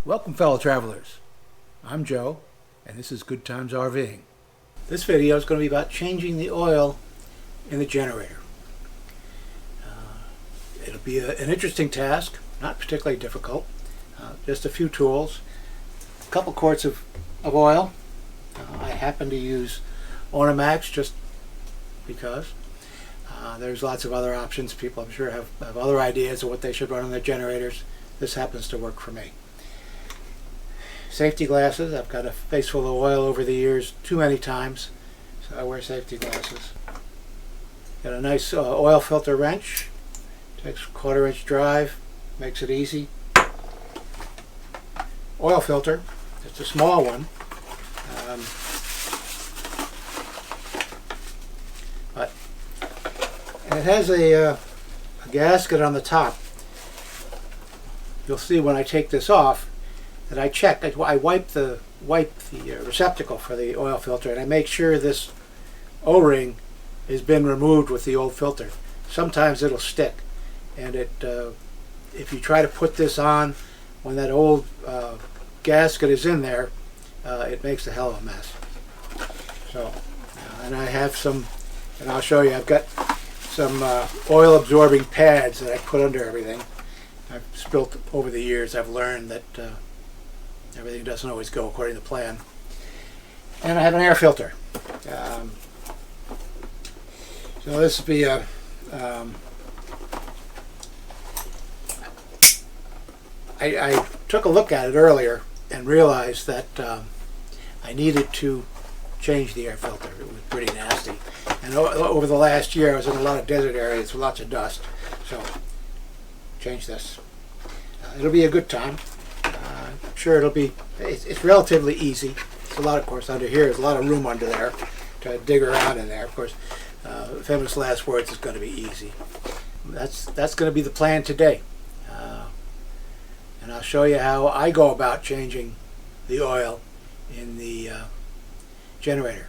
Welcome, fellow travelers. I'm Joe, and this is Good Times RVing. This video is going to be about changing the oil in the generator. It'll be an interesting task, not particularly difficult. Just a few tools, a couple quarts of oil. I happen to use Onan just because. There's lots of other options. People, I'm sure, have other ideas of what they should run on their generators. This happens to work for me. Safety glasses. I've got a face full of oil over the years too many times, so I wear safety glasses. Got a nice oil filter wrench. Takes a 1/4 inch drive, makes it easy. Oil filter. It's a small one. And it has a gasket on the top. You'll see when I take this off that I check. I wipe the receptacle for the oil filter, and I make sure this O-ring has been removed with the old filter. Sometimes it'll stick, and if you try to put this on when that old gasket is in there, it makes a hell of a mess. So, and I have some, and I'll show you. I've got some oil absorbing pads that I put under everything. I've spilt over the years. I've learned that everything doesn't always go according to plan. And I have an air filter. So this would be a I took a look at it earlier and realized that I needed to change the air filter. It was pretty nasty. And over the last year I was in a lot of desert areas with lots of dust. So change this. It'll be a good time. I'm sure it'll be, it's relatively easy. There's a lot, of course, under here. There's a lot of room under there to dig around in there. Of course, famous last words is going to be easy. That's going to be the plan today. And I'll show you how I go about changing the oil in the generator.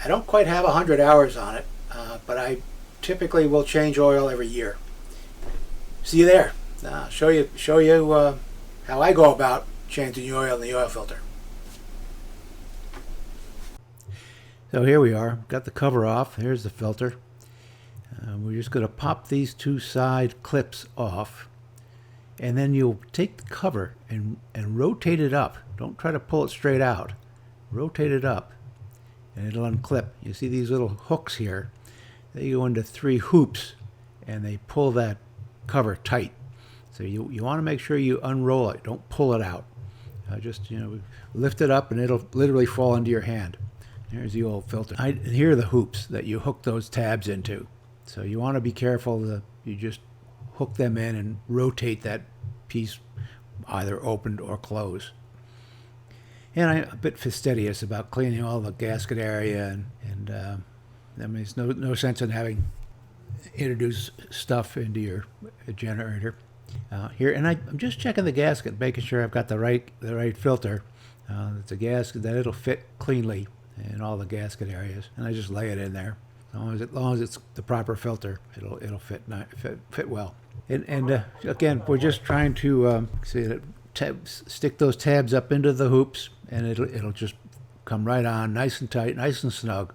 I don't quite have 100 hours on it, but I typically will change oil every year. See you there. Show you how I go about changing the oil in the oil filter. So here we are. Got the cover off. Here's the filter. We're just going to pop these two side clips off, and then you'll take the cover and rotate it up. Don't try to pull it straight out. Rotate it up, and it'll unclip. You see these little hooks here? They go into 3 hoops, and they pull that cover tight. So you want to make sure you unroll it. Don't pull it out. Just lift it up, and it'll literally fall into your hand. Here's the old filter. Here are the hoops that you hook those tabs into. So you want to be careful that you just hook them in and rotate that piece either opened or closed. And I'm a bit fastidious about cleaning all the gasket area, and I mean, there's no sense in having introduced stuff into your generator. Here, and I'm just checking the gasket, making sure I've got the right filter. It's a gasket that it'll fit cleanly in all the gasket areas, and I just lay it in there. As long as it's the proper filter, it'll fit well. And again, we're just trying to stick those tabs up into the hoops, and it'll just come right on, nice and tight, nice and snug.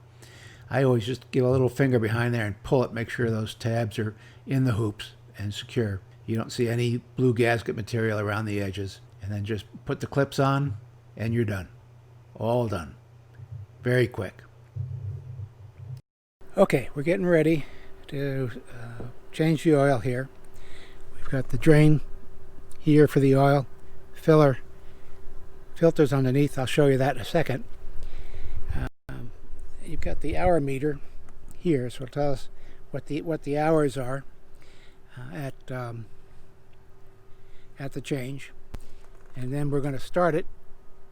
I always just give a little finger behind there and pull it, make sure those tabs are in the hoops and secure. You don't see any blue gasket material around the edges. And then just put the clips on, and you're done. All done. Very quick. Okay, we're getting ready to change the oil here. We've got the drain here for the oil. Filters underneath. I'll show you that in a second. You've got the hour meter here, so it'll tell us what the hours are at the change. And then we're going to start it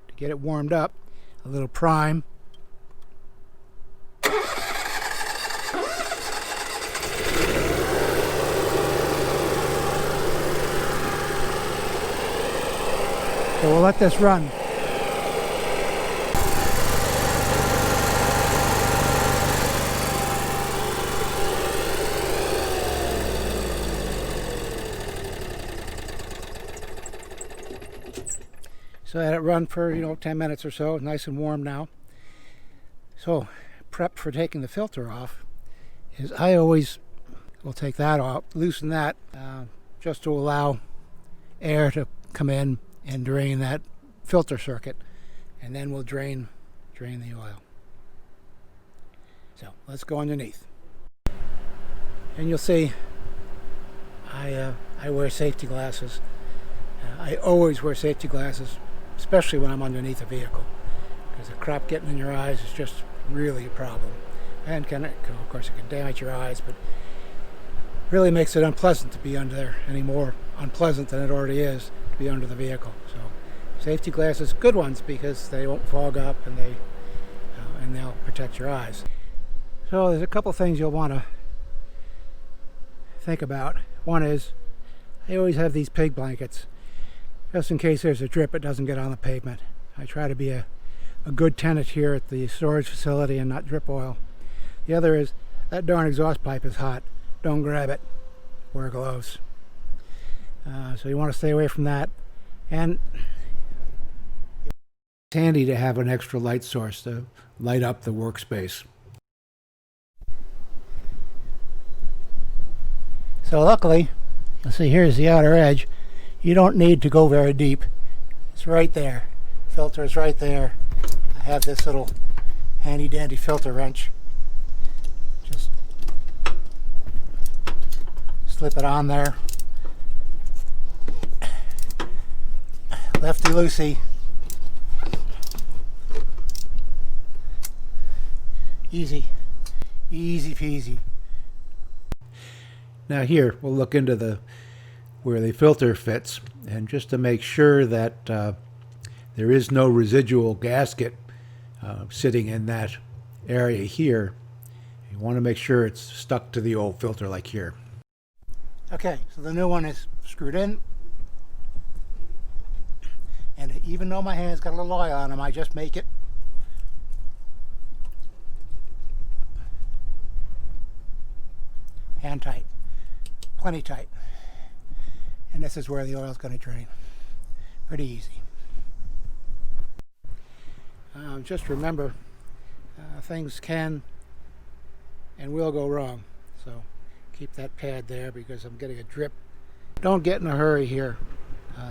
to get it warmed up. A little prime. So we'll let this run. So I had it run for 10 minutes or so, nice and warm now. So prep for taking the filter off is I always will take that off, loosen that, just to allow air to come in and drain that filter circuit, and then we'll drain the oil. So let's go underneath, and you'll see I wear safety glasses. I always wear safety glasses, especially when I'm underneath a vehicle, because the crap getting in your eyes is just really a problem. And of course, it can damage your eyes, but really makes it unpleasant to be under there, any more unpleasant than it already is to be under the vehicle. So safety glasses, good ones, because they won't fog up and they'll protect your eyes. So there's a couple things you'll want to think about. One is, I always have these pig blankets, just in case there's a drip, it doesn't get on the pavement. I try to be a good tenant here at the storage facility and not drip oil. The other is, that darn exhaust pipe is hot. Don't grab it. Wear gloves. So you want to stay away from that. And It's handy to have an extra light source to light up the workspace. so luckily, you'll see here's the outer edge. You don't need to go very deep. It's right there. Filter is right there. I have this little handy dandy filter wrench. Just slip it on there. Lefty loosey. Easy peasy. Now here, we'll look into where the filter fits, and just to make sure that there is no residual gasket sitting in that area here, you want to make sure it's stuck to the old filter like here. Okay, so the new one is screwed in, and even though my hand's got a little oil on them, I just make it hand tight, plenty tight, and this is where the oil is going to drain. Pretty easy. Just remember, things can and will go wrong, so keep that pad there because I'm getting a drip. Don't get in a hurry here.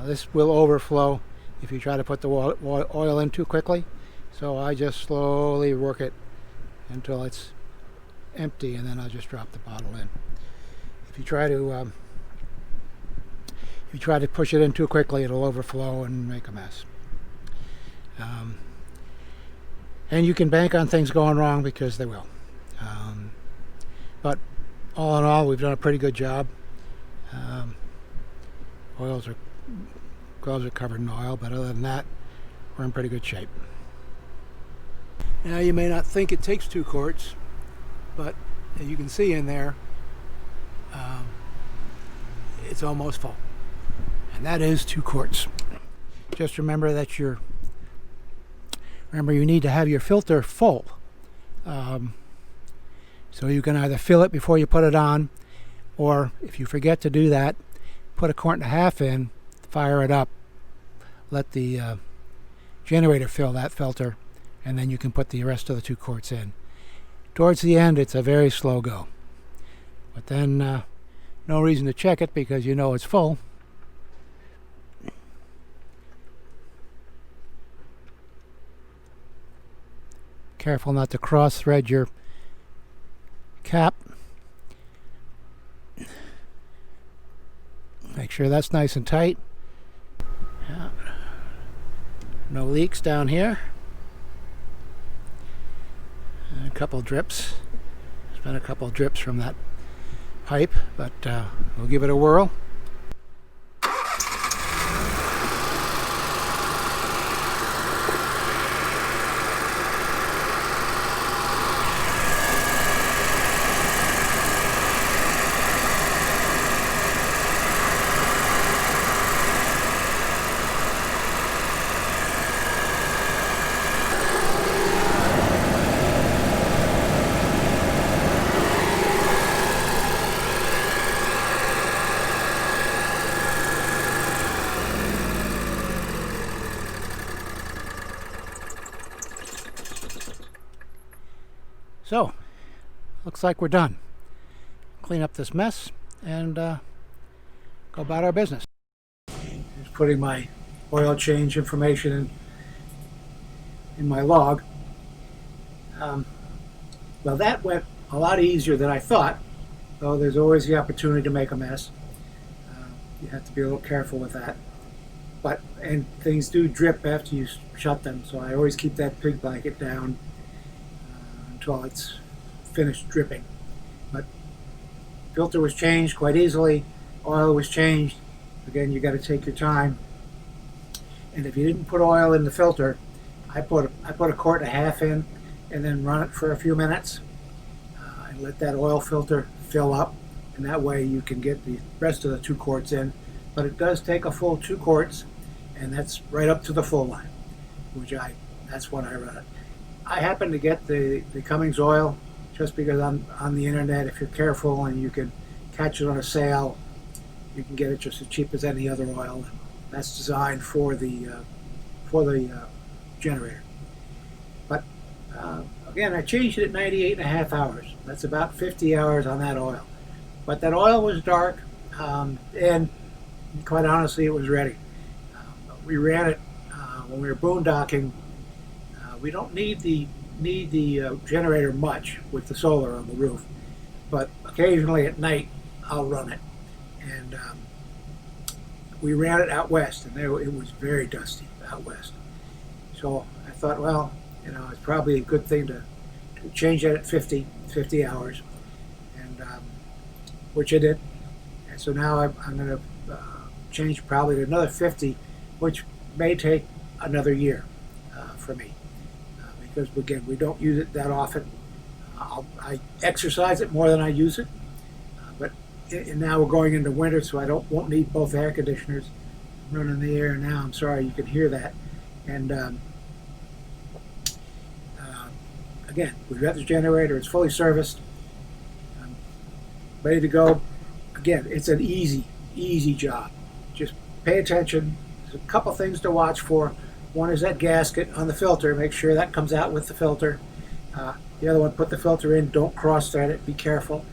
This will overflow if you try to put the oil in too quickly, so I just slowly work it until it's empty, and then I'll just drop the bottle in. If you try to push it in too quickly, it'll overflow and make a mess. And you can bank on things going wrong, because they will. But all in all, we've done a pretty good job. Gloves are covered in oil, but other than that, we're in pretty good shape. Now, you may not think it takes 2 quarts, but as you can see in there, it's almost full, and that is 2 quarts. Just remember that you need to have your filter full, so you can either fill it before you put it on, or if you forget to do that, put 1.5 quarts in, fire it up, let the generator fill that filter, and then you can put the rest of the 2 quarts in. Towards the end, it's a very slow go, but then no reason to check it because you know it's full. Careful not to cross thread your cap. Make sure that's nice and tight. Yeah. No leaks down here. And a couple drips. There's been a couple drips from that pipe, but we'll give it a whirl. So, looks like we're done. Clean up this mess and go about our business. Just putting my oil change information in my log. Well, that went a lot easier than I thought, though there's always the opportunity to make a mess. You have to be a little careful with that. And things do drip after you shut them, so I always keep that pig blanket down until it's finished dripping. But filter was changed quite easily, oil was changed. Again, you got to take your time. And if you didn't put oil in the filter, I put a quart and a half in, and then run it for a few minutes and let that oil filter fill up, and that way you can get the rest of the 2 quarts in. But it does take a full 2 quarts, and that's right up to the full line, that's what I run it. I happen to get the Cummings oil just because on the internet. If you're careful and you can catch it on a sale, you can get it just as cheap as any other oil. That's designed for the generator. But again, I changed it at 98.5 hours. That's about 50 hours on that oil. But that oil was dark, and quite honestly, it was ready. We ran it when we were boondocking. We don't need the generator much with the solar on the roof, but occasionally at night I'll run it. And we ran it out west, and it was very dusty out west. So I thought, well, it's probably a good thing to change that at 50 hours, and which I did. And so now I'm going to change probably to another 50, which may take another year for me, because again, we don't use it that often. I exercise it more than I use it, and now we're going into winter, so I won't need both air conditioners. I'm running the air now. I'm sorry, you can hear that. And again, we've got the generator. It's fully serviced, ready to go. Again, it's an easy job. Just pay attention. There's a couple things to watch for. One is that gasket on the filter. Make sure that comes out with the filter. The other one, put the filter in. Don't cross thread it. Be careful.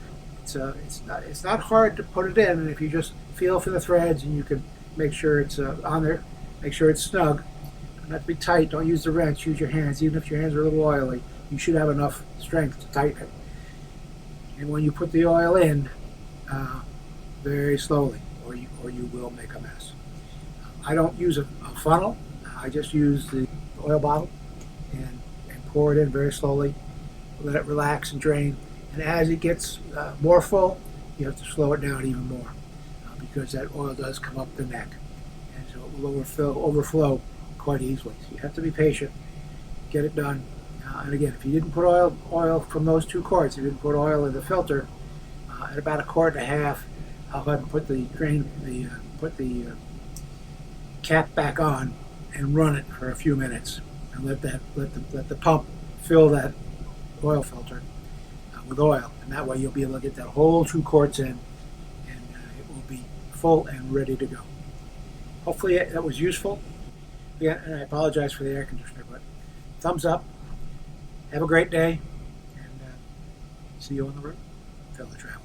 It's not hard to put it in, and if you just feel for the threads and you can make sure it's on there, make sure it's snug. Not to be tight. Don't use the wrench. Use your hands. Even if your hands are a little oily, you should have enough strength to tighten it. And when you put the oil in, very slowly, or you will make a mess. I don't use a funnel. I just use the oil bottle and pour it in very slowly. Let it relax and drain. And as it gets more full, you have to slow it down even more because that oil does come up the neck, and so it will overflow quite easily. So you have to be patient, get it done. And again, if you didn't put oil from those 2 quarts, you didn't put oil in the filter, at about a quart and a half, I'll go ahead and put the cap back on and run it for a few minutes, and let the pump fill that oil filter with oil, and that way you'll be able to get that whole 2 quarts in, and it will be full and ready to go. Hopefully that was useful. Yeah, and I apologize for the air conditioner, but thumbs up. Have a great day, and see you on the road, fellow travelers.